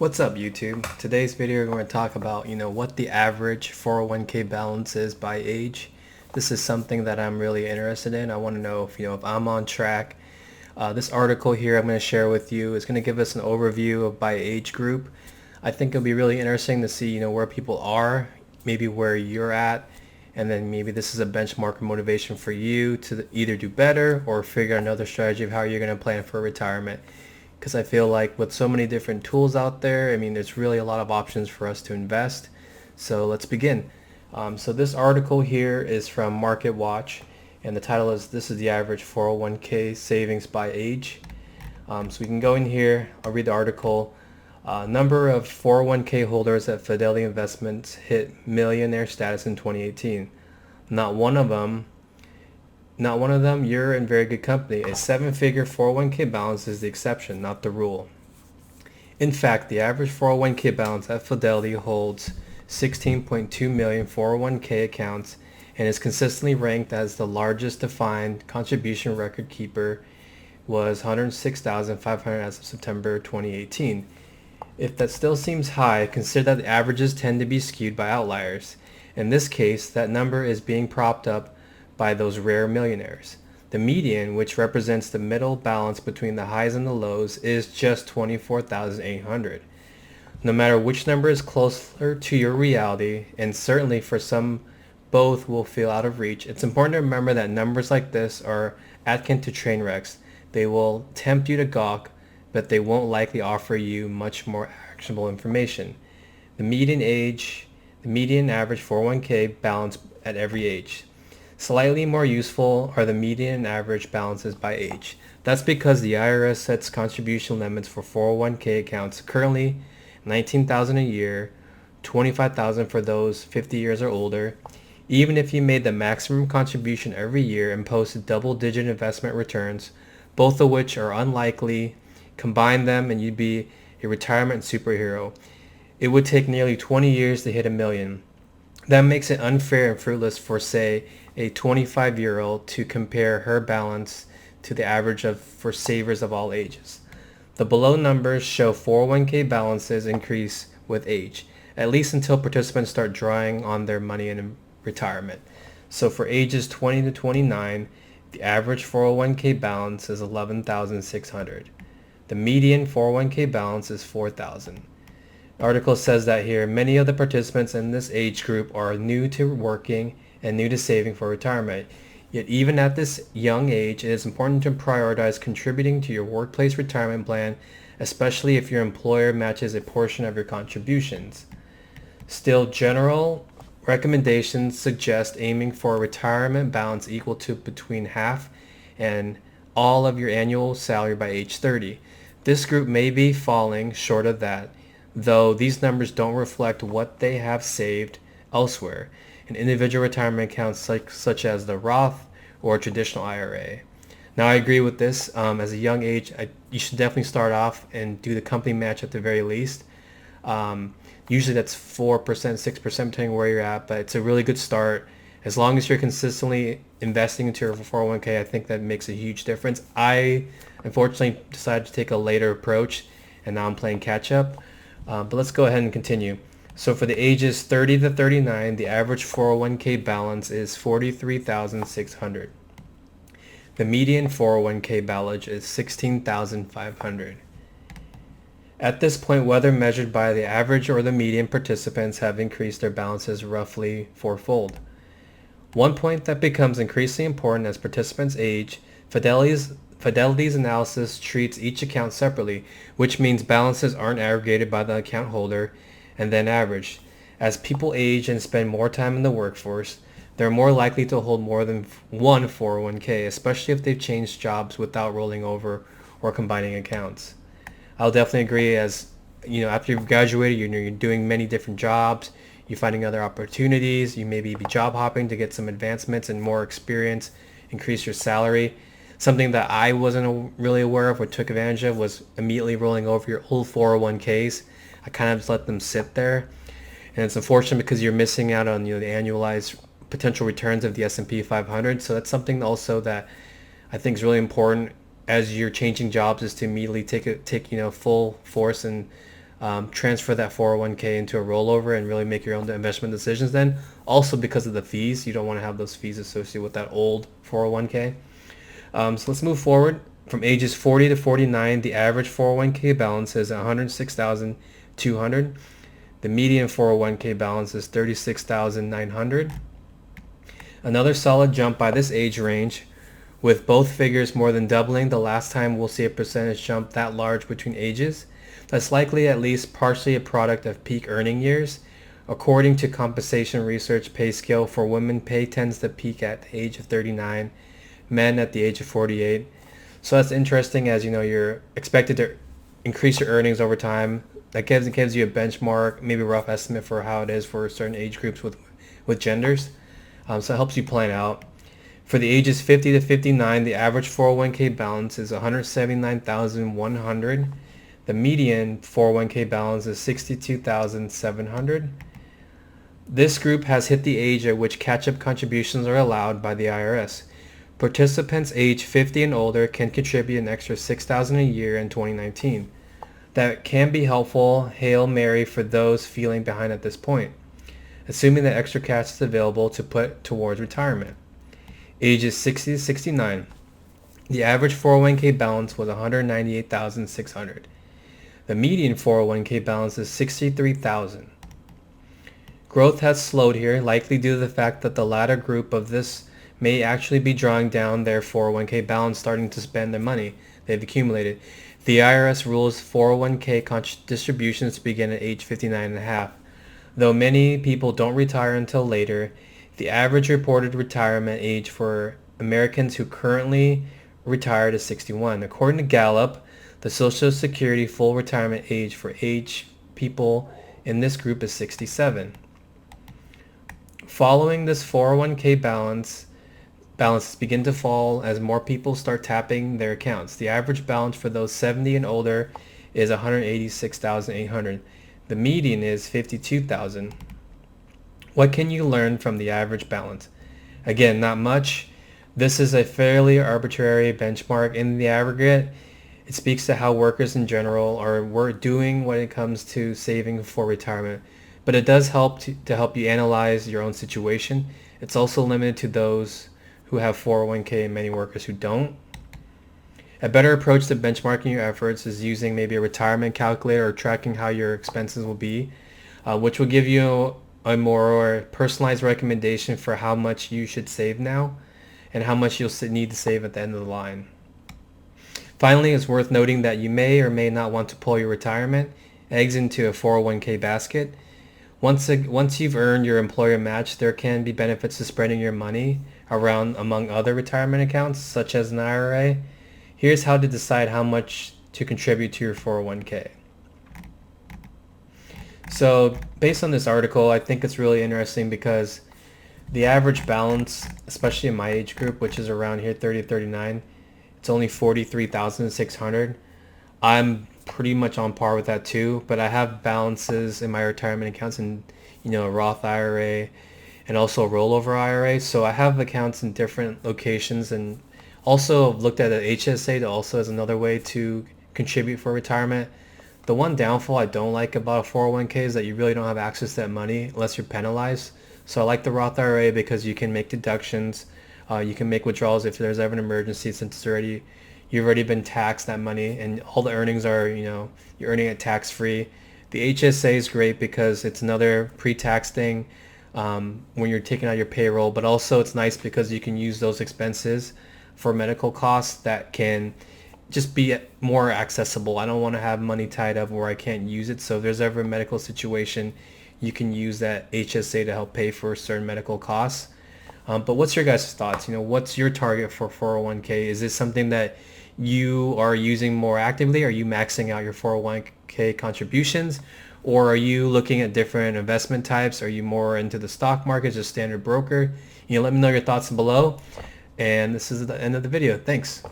What's up, YouTube? Today's video we're going to talk about, what the average 401k balance is by age. This is something that I'm really interested in. I want to know if I'm on track. This article here I'm going to share with you is going to give us an overview of by age group. I think it'll be really interesting to see, where people are, maybe where you're at, and then maybe this is a benchmark or motivation for you to either do better or figure out another strategy of how you're going to plan for retirement. Because I feel like with so many different tools out there, there's really a lot of options for us to invest. So let's begin. So this article here is from Market Watch, and the title is "This is the average 401k savings by age." So we can go in here. I'll read the article. Number of 401k holders at Fidelity Investments hit millionaire status in 2018. Not one of them, you're in very good company. A seven-figure 401k balance is the exception, not the rule. In fact, the average 401k balance at Fidelity holds 16.2 million 401k accounts and is consistently ranked as the largest defined contribution record keeper, was 106,500 as of September 2018. If that still seems high, consider that the averages tend to be skewed by outliers. In this case, that number is being propped up by those rare millionaires. The median, which represents the middle balance between the highs and the lows, is just 24,800. No matter which number is closer to your reality, and certainly for some both will feel out of reach, it's important to remember that numbers like this are akin to train wrecks. They will tempt you to gawk, but they won't likely offer you much more actionable information. The median average 401k balance at every age. Slightly more useful are the median and average balances by age. That's because the IRS sets contribution limits for 401k accounts currently $19,000 a year, $25,000 for those 50 years or older. Even if you made the maximum contribution every year and posted double-digit investment returns, both of which are unlikely, combine them and you'd be a retirement superhero. It would take nearly 20 years to hit $1 million. That makes it unfair and fruitless for, say, a 25-year-old to compare her balance to the average for savers of all ages. The below numbers show 401k balances increase with age, at least until participants start drawing on their money in retirement. So for ages 20 to 29, the average 401k balance is $11,600. The median 401k balance is $4,000. The article says that here, many of the participants in this age group are new to working and new to saving for retirement. Yet even at this young age, it is important to prioritize contributing to your workplace retirement plan, especially if your employer matches a portion of your contributions. Still, general recommendations suggest aiming for a retirement balance equal to between half and all of your annual salary by age 30. This group may be falling short of that, though these numbers don't reflect what they have saved elsewhere in individual retirement accounts such as the Roth or Traditional IRA. Now, I agree with this. As a young age, you should definitely start off and do the company match at the very least. Usually that's 4%, 6%, depending on where you're at, but it's a really good start. As long as you're consistently investing into your 401k, I think that makes a huge difference. I unfortunately decided to take a later approach, and now I'm playing catch up. But let's go ahead and continue. So for the ages 30 to 39, the average 401k balance is $43,600. The median 401k balance is $16,500. At this point, whether measured by the average or the median, participants have increased their balances roughly fourfold. One point that becomes increasingly important as participants age, Fidelity's analysis treats each account separately, which means balances aren't aggregated by the account holder and then averaged. As people age and spend more time in the workforce, they're more likely to hold more than one 401k, especially if they've changed jobs without rolling over or combining accounts. I'll definitely agree. As after you've graduated, you're doing many different jobs, you're finding other opportunities, you maybe be job hopping to get some advancements and more experience, increase your salary. Something that I wasn't really aware of or took advantage of was immediately rolling over your old 401ks. I kind of just let them sit there. And it's unfortunate because you're missing out on the annualized potential returns of the S&P 500. So that's something also that I think is really important as you're changing jobs, is to immediately take full force and transfer that 401k into a rollover and really make your own investment decisions then. Also because of the fees, you don't want to have those fees associated with that old 401k. So let's move forward. From ages 40 to 49, the average 401k balance is 106,200. The median 401k balance is 36,900. Another solid jump by this age range, with both figures more than doubling the last time we'll see a percentage jump that large between ages. That's likely at least partially a product of peak earning years. According to compensation research pay scale, for women, pay tends to peak at the age of 39, men at the age of 48. So that's interesting, as you know, you're expected to increase your earnings over time. That gives you a benchmark, maybe a rough estimate for how it is for certain age groups with genders. So it helps you plan out. For the ages 50 to 59, the average 401k balance is 179,100. The median 401k balance is 62,700. This group has hit the age at which catch-up contributions are allowed by the IRS. Participants age 50 and older can contribute an extra $6,000 a year in 2019. That can be helpful Hail Mary for those feeling behind at this point, assuming that extra cash is available to put towards retirement. Ages 60 to 69. The average 401k balance was 198,600. The median 401k balance is 63,000. Growth has slowed here, likely due to the fact that the latter group of this may actually be drawing down their 401k balance, starting to spend their money they've accumulated. The IRS rules 401k distributions to begin at age 59 and a half. Though many people don't retire until later, the average reported retirement age for Americans who currently retired is 61. According to Gallup, the Social Security full retirement age for people in this group is 67. Following this 401k balances begin to fall as more people start tapping their accounts. The average balance for those 70 and older is 186,800. The median is 52,000. What can you learn from the average balance? Again, not much. This is a fairly arbitrary benchmark in the aggregate. It speaks to how workers in general are doing when it comes to saving for retirement. But it does help to help you analyze your own situation. It's also limited to those who have 401k and many workers who don't. A better approach to benchmarking your efforts is using maybe a retirement calculator or tracking how your expenses will be, which will give you a more personalized recommendation for how much you should save now and how much you'll need to save at the end of the line. Finally, it's worth noting that you may or may not want to pull your retirement eggs into a 401k basket. Once you've earned your employer match, there can be benefits to spreading your money around among other retirement accounts, such as an IRA. Here's how to decide how much to contribute to your 401k. So based on this article, I think it's really interesting because the average balance, especially in my age group, which is around here 30 to 39, it's only 43,600. I'm pretty much on par with that too, but I have balances in my retirement accounts in, a Roth IRA and also a rollover IRA. So I have accounts in different locations, and also looked at the HSA to also as another way to contribute for retirement. The one downfall I don't like about a 401k is that you really don't have access to that money unless you're penalized. So I like the Roth IRA because you can make deductions, you can make withdrawals if there's ever an emergency, since you've already been taxed that money, and all the earnings are, you're earning it tax free. The HSA is great because it's another pre-tax thing when you're taking out your payroll, but also it's nice because you can use those expenses for medical costs that can just be more accessible. I don't want to have money tied up where I can't use it. So if there's ever a medical situation, you can use that HSA to help pay for certain medical costs. But what's your guys' thoughts? What's your target for 401k? Is this something that you are using more actively? Are you maxing out your 401k contributions? Or are you looking at different investment types? Are you more into the stock market, just standard broker? Let me know your thoughts below. And this is the end of the video. Thanks.